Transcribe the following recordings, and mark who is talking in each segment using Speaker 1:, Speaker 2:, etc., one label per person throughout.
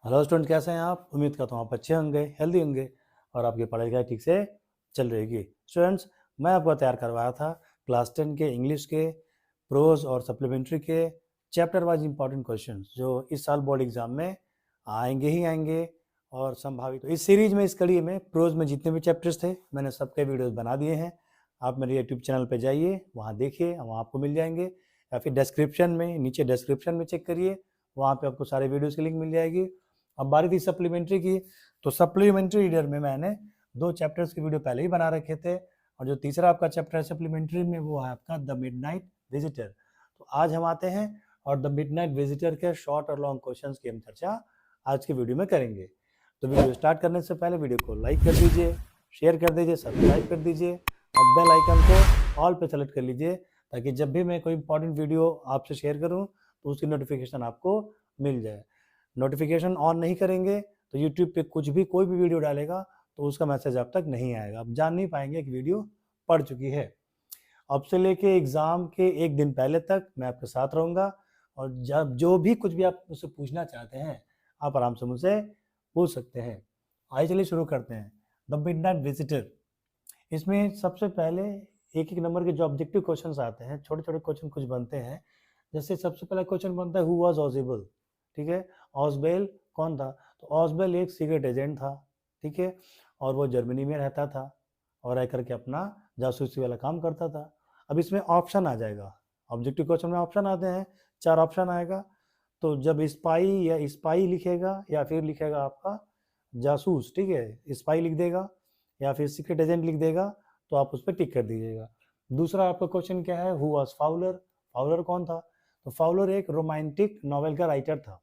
Speaker 1: Hello student, कैसे हैं आप? उम्मीद करता हूँ आप अच्छे होंगे, हेल्दी होंगे और आपकी पढ़ाई लिखाई ठीक से चल रहेगी। स्टूडेंट्स, मैं आपको तैयार करवाया था क्लास 10 के इंग्लिश के प्रोज और सप्लीमेंट्री के चैप्टर वाइज इंपॉर्टेंट क्वेश्चंस जो इस साल बोर्ड एग्जाम में आएंगे ही आएंगे और संभावित। तो इस सीरीज में, इस कड़ी में प्रोज में जितने भी चैप्टर्स थे मैंने सबके वीडियोज़ बना दिए हैं। आप मेरे यूट्यूब चैनल पर जाइए, वहाँ देखिए, वहाँ आपको मिल जाएंगे, या फिर डिस्क्रिप्शन में, नीचे डिस्क्रिप्शन में चेक करिए, वहाँ पे आपको सारे वीडियोज़ की लिंक मिल जाएगी। अब बारी थी सप्लीमेंट्री की, तो सप्लीमेंट्री रीडर में मैंने 2 चैप्टर्स की वीडियो पहले ही बना रखे थे, और जो तीसरा आपका चैप्टर है सप्लीमेंट्री में वो है आपका द मिडनाइट विजिटर। तो आज हम आते हैं और द मिडनाइट विजिटर के शॉर्ट और लॉन्ग क्वेश्चंस की हम चर्चा आज की वीडियो में करेंगे। तो वीडियो स्टार्ट करने से पहले वीडियो को लाइक कर दीजिए, शेयर कर दीजिए, सब्सक्राइब कर दीजिए और बेल आइकन को ऑल पे सेलेक्ट कर लीजिए, ताकि जब भी मैं कोई इंपॉर्टेंट वीडियो आपसे शेयर करूं तो उसकी नोटिफिकेशन आपको मिल जाए। नोटिफिकेशन ऑन नहीं करेंगे तो यूट्यूब पे कुछ भी, कोई भी वीडियो डालेगा तो उसका मैसेज आप तक नहीं आएगा, आप जान नहीं पाएंगे कि वीडियो पड़ चुकी है। अब से लेके एग्ज़ाम के एक दिन पहले तक मैं आपके साथ रहूँगा, और जब जो भी कुछ भी आप मुझसे पूछना चाहते हैं आप आराम से मुझसे पूछ सकते हैं। आइए चलिए शुरू करते हैं। द मिडनाइट विजिटर, इसमें सबसे पहले एक एक नंबर के जो ऑब्जेक्टिव क्वेश्चंस आते हैं, छोटे छोटे क्वेश्चन कुछ बनते हैं। जैसे सबसे पहला क्वेश्चन बनता है, हु वाज ऑजिबल। ठीक है, ऑजबेल कौन था? तो ऑजबेल एक सीक्रेट एजेंट था, ठीक है, और वो जर्मनी में रहता था और रह करके अपना जासूसी वाला काम करता था। अब इसमें ऑप्शन आ जाएगा, ऑब्जेक्टिव क्वेश्चन में ऑप्शन आते हैं, 4 ऑप्शन आएगा। तो जब स्पाई या स्पाई लिखेगा या फिर लिखेगा आपका जासूस, ठीक है, स्पाई लिख देगा या फिर सीक्रेट एजेंट लिख देगा, तो आप उस पर टिक कर दीजिएगा। दूसरा आपका क्वेश्चन क्या है, हु वाज फाउलर। फाउलर कौन था? तो फाउलर एक रोमांटिक नॉवेल का राइटर था,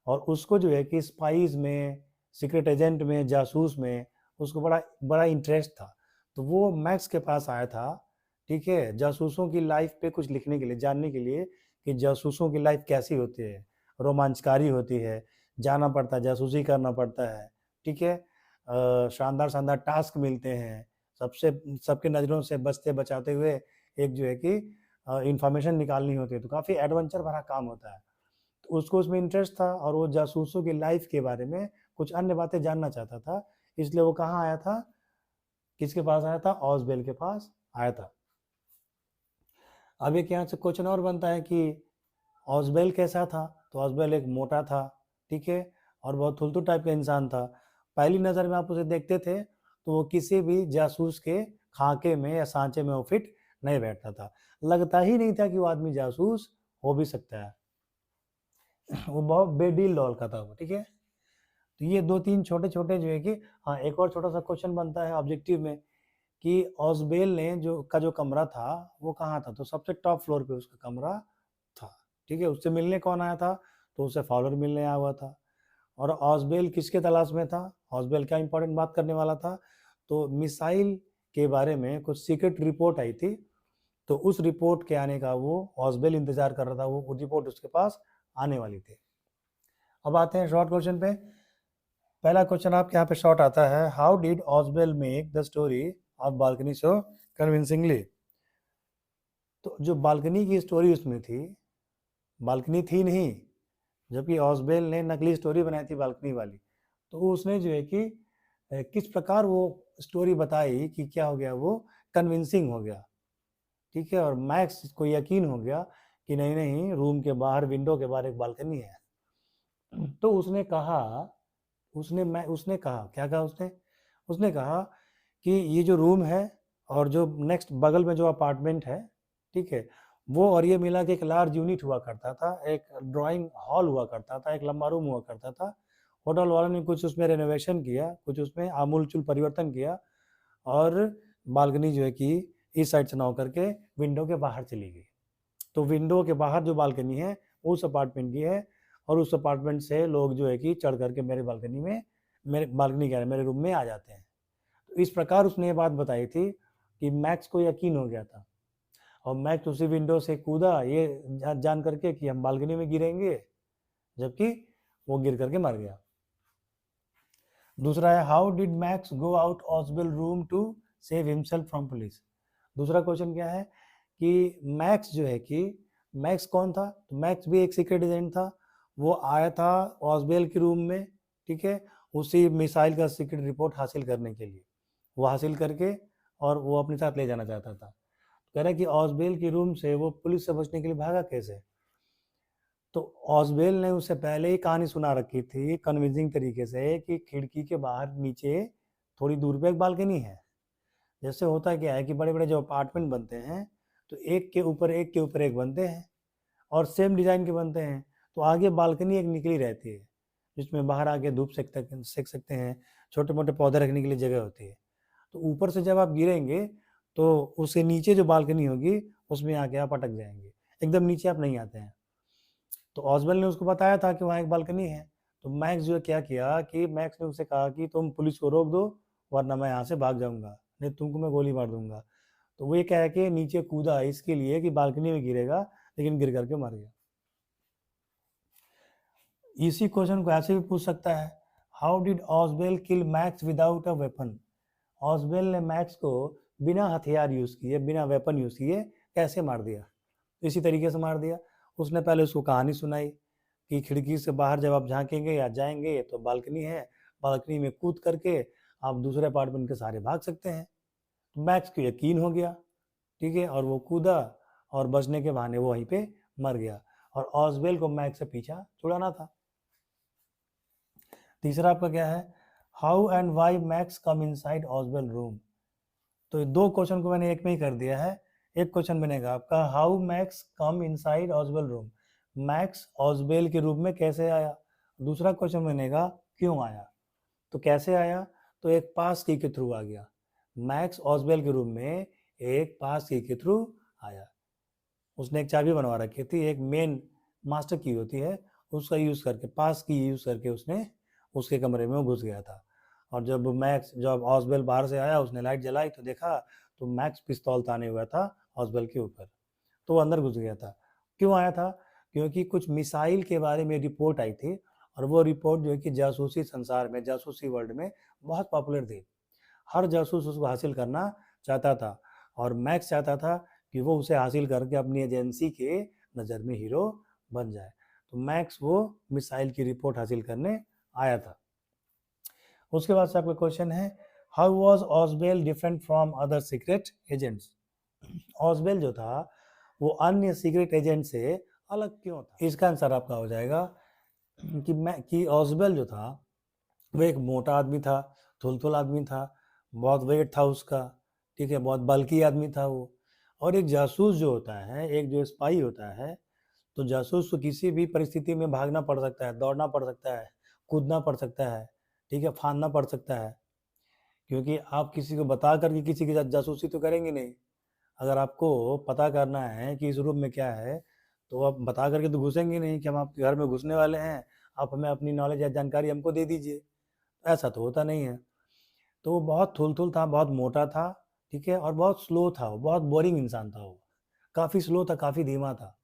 Speaker 1: और उसको जो है कि स्पाइस में, सीक्रेट एजेंट में, जासूस में उसको बड़ा बड़ा इंटरेस्ट था। तो वो मैक्स के पास आया था, ठीक है, जासूसों की लाइफ पे कुछ लिखने के लिए, जानने के लिए कि जासूसों की लाइफ कैसी होती है, रोमांचकारी होती है, जाना पड़ता है, जासूसी करना पड़ता है, ठीक है, शानदार शानदार टास्क मिलते हैं, सबसे सबके नज़रों से बचते बचाते हुए एक जो है कि इंफॉर्मेशन निकालनी होती है, तो काफ़ी एडवेंचर भरा काम होता है। तो उसको उसमें इंटरेस्ट था और वो जासूसों की लाइफ के बारे में कुछ अन्य बातें जानना चाहता था, इसलिए वो कहाँ आया था, किसके पास आया था? ऑजबेल के पास आया था। अब एक यहाँ से क्वेश्चन और बनता है कि ऑजबेल कैसा था? तो ऑजबेल एक मोटा था, ठीक है, और बहुत थुलथु टाइप का इंसान था। पहली नज़र में आप उसे देखते थे तो वो किसी भी जासूस के खाके में या सांचे में वो फिट नहीं बैठता था, लगता ही नहीं था कि वो आदमी जासूस हो भी सकता है। वो बहुत बेडील डॉल का था वो, ठीक है। तो ये 2-3 छोटे छोटे जो है कि, हाँ, एक और छोटा सा क्वेश्चन बनता है ऑब्जेक्टिव में कि ऑजबेल ने जो कमरा था वो कहाँ था? तो सबसे टॉप फ्लोर पे उसका कमरा था, ठीक है। उससे मिलने कौन आया था? तो उससे फॉलोअर मिलने आया हुआ था। और ऑजबेल किसके तलाश में था? ऑजबेल क्या इंपॉर्टेंट बात करने वाला था? तो मिसाइल के बारे में कुछ सीक्रेट रिपोर्ट आई थी, तो उस रिपोर्ट के आने का वो ऑजबेल इंतजार कर रहा था, वो रिपोर्ट उसके पास आने वाली थी। अब आते हैं शॉर्ट क्वेश्चन पे। पहला क्वेश्चन आपके यहाँ पे शॉर्ट आता है, how did Ausable make the story of balcony so convincingly. तो जो बालकनी की स्टोरी उसमें थी, बालकनी थी नहीं, जबकि ऑजबेल ने नकली स्टोरी बनाई थी बालकनी वाली। तो उसने जो है कि किस प्रकार वो स्टोरी बताई कि क्या हो गया, वो कन्विंसिंग हो गया, ठीक है, और मैक्स को यकीन हो गया कि नहीं नहीं, रूम के बाहर, विंडो के बाहर एक बालकनी है। तो उसने कहा, क्या कहा उसने? उसने कहा कि ये जो रूम है और जो नेक्स्ट बगल में जो अपार्टमेंट है, ठीक है, वो और ये मिला के एक लार्ज यूनिट हुआ करता था, एक ड्राइंग हॉल हुआ करता था, एक लंबा रूम हुआ करता था। होटल वालों ने कुछ उसमें रेनोवेशन किया, कुछ उसमें आमूल-चूल परिवर्तन किया, और बालकनी जो है कि इस साइड से ना होकर के विंडो के बाहर चली गई। तो विंडो के बाहर जो बालकनी है उस अपार्टमेंट की है, और उस अपार्टमेंट से लोग जो है कि चढ़ करके मेरे बालकनी में, मेरे बालकनी कह रहे, मेरे रूम में आ जाते हैं। तो इस प्रकार उसने ये बात बताई थी कि मैक्स को यकीन हो गया था, और मैक्स उसी विंडो से कूदा ये जान करके कि हम बालकनी में गिरेंगे, जबकि वो गिर करके मर गया। दूसरा है, how did Max go out Ausable room to save himself from police. दूसरा क्वेश्चन क्या है कि मैक्स जो है कि, मैक्स कौन था? तो मैक्स भी एक सीक्रेट एजेंट था, वो आया था ऑसवेल के रूम में, ठीक है, उसी मिसाइल का सीक्रेट रिपोर्ट हासिल करने के लिए। वो हासिल करके और वो अपने साथ ले जाना चाहता था। कह रहा है कि ऑसवेल के रूम से वो पुलिस से बचने के लिए भागा कैसे। तो ऑसवेल ने उससे पहले ही कहानी सुना रखी थी कन्विंसिंग तरीके से कि खिड़की के बाहर नीचे थोड़ी दूर पे एक बालकनी है। जैसे होता क्या है कि बड़े बड़े जो अपार्टमेंट बनते हैं तो एक के ऊपर एक के ऊपर एक बनते हैं और सेम डिज़ाइन के बनते हैं, तो आगे बालकनी एक निकली रहती है जिसमें बाहर आके धूप सेक सकते हैं, छोटे मोटे पौधे रखने के लिए जगह होती है। तो ऊपर से जब आप गिरेंगे तो उसके नीचे जो बालकनी होगी उसमें आके आप अटक जाएंगे, एकदम नीचे आप नहीं आते हैं। तो ऑसवेल ने उसको बताया था कि वहाँ एक बालकनी है। तो मैक्स जो है क्या किया कि मैक्स ने उससे कहा कि तुम पुलिस को रोक दो वरना मैं यहाँ से भाग जाऊँगा, नहीं तुमको मैं गोली मार दूंगा। तो वो ये कह के नीचे कूदा इसके लिए कि बालकनी में गिरेगा, लेकिन गिर करके मर गया। इसी क्वेश्चन को ऐसे भी पूछ सकता है, how did Ausable kill Max without a weapon. Ausable ने मैक्स को बिना हथियार यूज़ किए, बिना वेपन यूज़ किए कैसे मार दिया। इसी तरीके से मार दिया। उसने पहले उसको कहानी सुनाई कि खिड़की से बाहर जब आप झांकेंगे या जाएंगे तो बालकनी है, बालकनी में कूद करके आप दूसरे अपार्टमेंट के सहारे भाग सकते हैं। मैक्स को यकीन हो गया, ठीक है, और वो कूदा और बचने के बहाने वो वहीं पे मर गया और ऑसवेल को मैक्स से पीछा छुड़ाना था। तीसरा आपका क्या है, how and why Max come inside Ausable room. तो दो क्वेश्चन को मैंने एक में ही कर दिया है। एक क्वेश्चन बनेगा आपका, how Max come inside Ausable room, Max Ausable के रूम में कैसे आया। दूसरा क्वेश्चन बनेगा, क्यों आया। तो कैसे आया, तो एक पास की के थ्रू आ गया। मैक्स ऑसवेल के रूम में एक पास की के थ्रू आया। उसने एक चाबी बनवा रखी थी, एक मेन मास्टर की होती है, उसका यूज़ करके, पास की यूज़ करके उसने उसके कमरे में वो घुस गया था। और जब ऑसवेल बाहर से आया, उसने लाइट जलाई तो देखा तो मैक्स पिस्तौल ताने हुआ था ऑसवेल के ऊपर, तो वो अंदर घुस गया था। क्यों आया था, क्योंकि कुछ मिसाइल के बारे में रिपोर्ट आई थी और वो रिपोर्ट जो है कि जासूसी संसार में, जासूसी वर्ल्ड में बहुत पॉपुलर थी। हर जासूस उसको हासिल करना चाहता था और मैक्स चाहता था कि वो उसे हासिल करके अपनी एजेंसी के नज़र में हीरो बन जाए। तो मैक्स वो मिसाइल की रिपोर्ट हासिल करने आया था। उसके बाद से आपका क्वेश्चन है, how was Ausable different from other secret agents. Ausable जो था वो अन्य सीक्रेट एजेंट से अलग क्यों था। इसका आंसर आपका हो जाएगा कि ऑसवेल जो था वो एक मोटा आदमी था, थुलथुल आदमी था, बहुत वेट था उसका, ठीक है, बहुत बल्की आदमी था वो। और एक जासूस जो होता है, एक जो स्पाई होता है, तो जासूस को किसी भी परिस्थिति में भागना पड़ सकता है, दौड़ना पड़ सकता है, कूदना पड़ सकता है, ठीक है, फांदना पड़ सकता है, क्योंकि आप किसी को बता करके किसी के साथ जासूसी तो करेंगे नहीं। अगर आपको पता करना है कि इस रूम में क्या है तो आप बता करके तो घुसेंगे नहीं कि हम आपके घर में घुसने वाले हैं, आप हमें अपनी नॉलेज या जानकारी हमको दे दीजिए। ऐसा तो होता नहीं है। तो वो बहुत थुलथुल था, बहुत मोटा था, ठीक है, और बहुत स्लो था, वो बहुत बोरिंग इंसान था, वो काफ़ी स्लो था, काफ़ी धीमा था।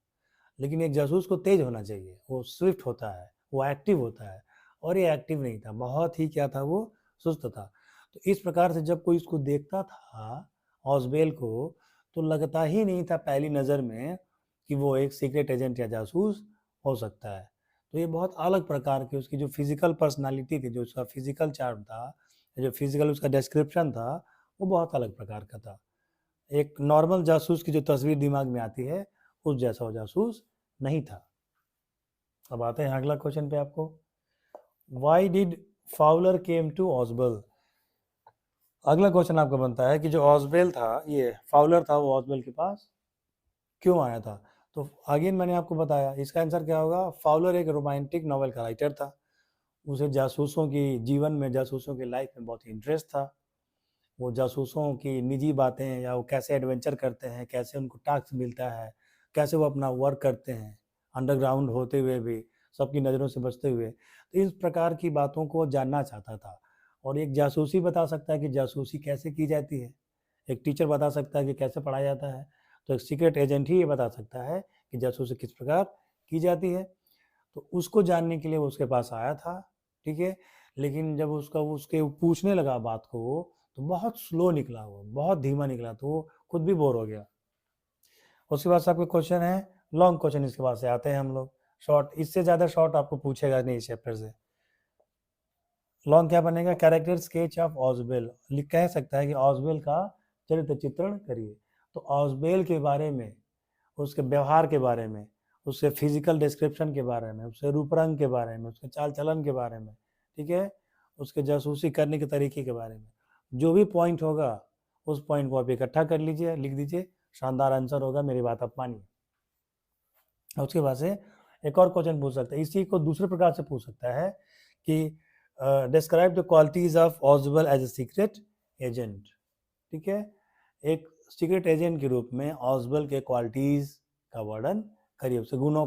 Speaker 1: लेकिन एक जासूस को तेज होना चाहिए, वो स्विफ्ट होता है, वो एक्टिव होता है, और ये एक्टिव नहीं था, बहुत ही क्या था, वो सुस्त था। तो इस प्रकार से जब कोई इसको देखता था ऑसवेल को, तो लगता ही नहीं था पहली नज़र में कि वो एक सीक्रेट एजेंट या जासूस हो सकता है। तो ये बहुत अलग प्रकार की उसकी जो फिजिकल पर्सनालिटी थी, जो उसका फिजिकल चार्म था, जो फिजिकल उसका डिस्क्रिप्शन था, वो बहुत अलग प्रकार का था। एक नॉर्मल जासूस की जो तस्वीर दिमाग में आती है उस जैसा वो जासूस नहीं था। अब आते हैं अगला क्वेश्चन पे आपको, why did Fowler came to Ausable. अगला क्वेश्चन आपका बनता है कि जो ऑसवेल था, ये फाउलर था, वो ऑसवेल के पास क्यों आया था। तो अगेन मैंने आपको बताया, इसका आंसर क्या होगा, फाउलर एक रोमांटिक नॉवल का राइटर था। उसे जासूसों की जीवन में, जासूसों की लाइफ में बहुत इंटरेस्ट था। वो जासूसों की निजी बातें, या वो कैसे एडवेंचर करते हैं, कैसे उनको टास्क मिलता है, कैसे वो अपना वर्क करते हैं अंडरग्राउंड होते हुए भी, सबकी नज़रों से बचते हुए, तो इस प्रकार की बातों को जानना चाहता था। और एक जासूसी बता सकता है कि जासूसी कैसे की जाती है, एक टीचर बता सकता है कि कैसे पढ़ाया जाता है, तो एक सीक्रेट एजेंट ही ये बता सकता है कि जासूसी किस प्रकार की जाती है। तो उसको जानने के लिए वो उसके पास आया था, ठीक है, लेकिन जब उसके पूछने लगा बात को, तो बहुत स्लो निकला, वो बहुत धीमा निकला, तो वो खुद भी बोर हो गया। उसके बाद से आपका क्वेश्चन है, लॉन्ग क्वेश्चन इसके बाद से आते हैं हम लोग। शॉर्ट, इससे ज़्यादा शॉर्ट आपको पूछेगा नहीं इस चैप्टर से। लॉन्ग क्या बनेगा? कैरेक्टर स्केच ऑफ ऑजबेल, कह सकता है कि ऑजबेल का चरित्र चित्रण करिए। तो ऑजबेल के बारे में, उसके व्यवहार के बारे में, उसके फिजिकल डिस्क्रिप्शन के बारे में, उसके रूप रंग के बारे में, उसके चाल चलन के बारे में, ठीक है, उसके जासूसी करने के तरीके के बारे में, जो भी पॉइंट होगा उस पॉइंट को आप इकट्ठा कर लीजिए, लिख दीजिए, शानदार आंसर होगा, मेरी बात आप मानिए। उसके बाद से एक और क्वेश्चन पूछ सकता है, इसी को दूसरे प्रकार से पूछ सकता है कि describe the qualities of Ausable as a secret agent. ठीक है, एक सीक्रेट एजेंट के रूप में ऑजबल के क्वालिटीज का वर्णन करिए, उसके गुणों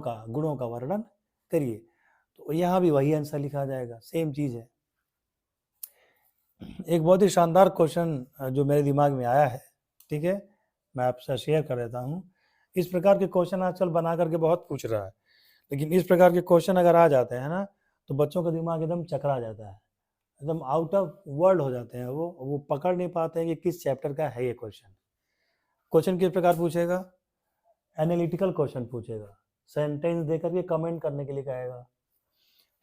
Speaker 1: का वर्णन करिए। तो यहाँ भी वही आंसर लिखा जाएगा, सेम चीज़ है। एक बहुत ही शानदार क्वेश्चन जो मेरे दिमाग में आया है, ठीक है, मैं आपसे शेयर कर देता हूँ। इस प्रकार के क्वेश्चन आजकल बना करके बहुत पूछ रहा है, लेकिन इस प्रकार के क्वेश्चन अगर आ जाते हैं ना, तो बच्चों का दिमाग एकदम चकरा जाता है, एकदम आउट ऑफ वर्ल्ड हो जाते हैं, वो पकड़ नहीं पाते हैं कि किस चैप्टर का है ये क्वेश्चन। क्वेश्चन किस प्रकार पूछेगा? एनालिटिकल क्वेश्चन पूछेगा, सेंटेंस देकर के कमेंट करने के लिए कहेगा।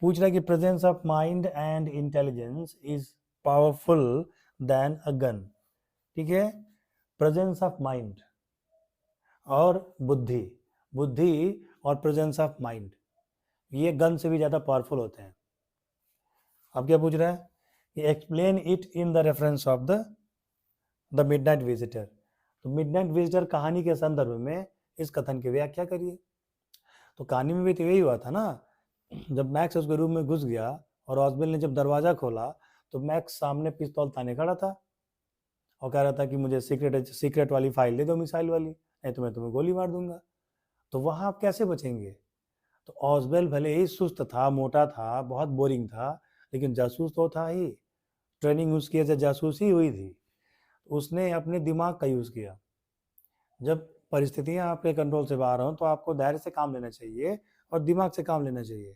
Speaker 1: पूछ रहा है कि presence of mind and intelligence is powerful than a gun. ठीक है, प्रेजेंस ऑफ माइंड और बुद्धि और प्रेजेंस ऑफ माइंड, ये गन से भी ज़्यादा पावरफुल होते हैं। अब क्या पूछ रहा है कि explain it in the reference of the midnight visitor. तो मिडनाइट विजिटर कहानी के संदर्भ में इस कथन की व्याख्या करिए। तो कहानी में भी तो यही हुआ था ना, जब मैक्स उसके रूम में घुस गया और ऑजबेल ने जब दरवाज़ा खोला तो मैक्स सामने पिस्तौल ताने खड़ा था और कह रहा था कि मुझे सीक्रेट वाली फाइल दे दो, मिसाइल वाली, नहीं तो मैं तुम्हें गोली मार दूंगा। तो वहाँ आप कैसे बचेंगे? तो ऑजबेल भले ही सुस्त था, मोटा था, बहुत बोरिंग था, लेकिन जासूस तो था ही, ट्रेनिंग उसकी ऐसे जासूसी हुई थी, उसने अपने दिमाग का यूज़ किया। जब परिस्थितियां आपके कंट्रोल से बाहर हों तो आपको धैर्य से काम लेना चाहिए और दिमाग से काम लेना चाहिए।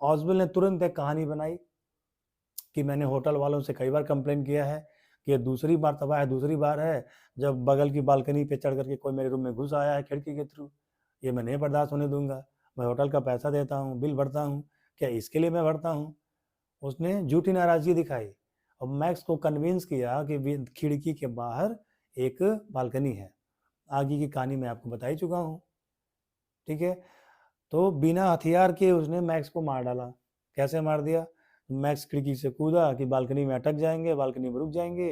Speaker 1: ऑजबेल ने तुरंत एक कहानी बनाई कि मैंने होटल वालों से कई बार कंप्लेन किया है कि ये दूसरी बार है जब बगल की बालकनी पे चढ़ करके कोई मेरे रूम में घुस आया है खिड़की के थ्रू, ये मैं नहीं बर्दाश्त होने दूंगा। मैं होटल का पैसा देता हूँ, बिल भरता हूँ, क्या इसके लिए मैं भरता हूँ? उसने झूठी नाराजगी दिखाई और मैक्स को कन्विंस किया कि खिड़की के बाहर एक बालकनी है। आगे की कहानी मैं आपको बता ही चुका हूँ। ठीक है, तो बिना हथियार के उसने मैक्स को मार डाला। कैसे मार दिया? मैक्स खिड़की से कूदा कि बालकनी में अटक जाएंगे, बालकनी में रुक जाएंगे,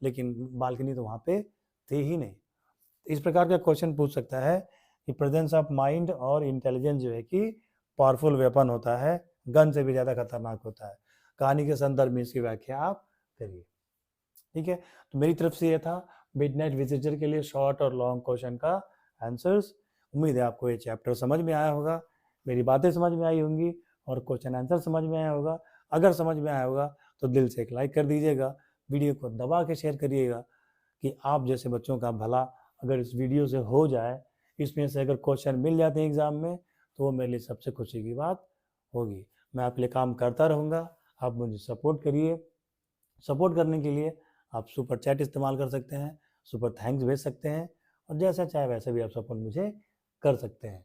Speaker 1: लेकिन बालकनी तो वहाँ पे थी ही नहीं। इस प्रकार का क्वेश्चन पूछ सकता है कि प्रेजेंस ऑफ माइंड और इंटेलिजेंस जो है कि पावरफुल वेपन होता है, गन से भी ज़्यादा खतरनाक होता है। कहानी के संदर्भ में इसकी व्याख्या आप करिए। ठीक है, तो मेरी तरफ से ये था मिडनाइट विजिटर के लिए शॉर्ट और लॉन्ग क्वेश्चन का आंसर्स। उम्मीद है आपको ये चैप्टर समझ में आया होगा, मेरी बातें समझ में आई होंगी और क्वेश्चन आंसर समझ में आया होगा। अगर समझ में आया होगा तो दिल से एक लाइक कर दीजिएगा, वीडियो को दबा के शेयर करिएगा कि आप जैसे बच्चों का भला अगर इस वीडियो से हो जाए, इसमें से अगर क्वेश्चन मिल जाते हैं एग्ज़ाम में, तो वो मेरे लिए सबसे खुशी की बात होगी। मैं आपके लिए काम करता रहूँगा, आप मुझे सपोर्ट करिए। सपोर्ट करने के लिए आप सुपर चैट इस्तेमाल कर सकते हैं, सुपर थैंक्स भेज सकते हैं और जैसा चाहे वैसे भी आप सपोर्ट मुझे कर सकते हैं।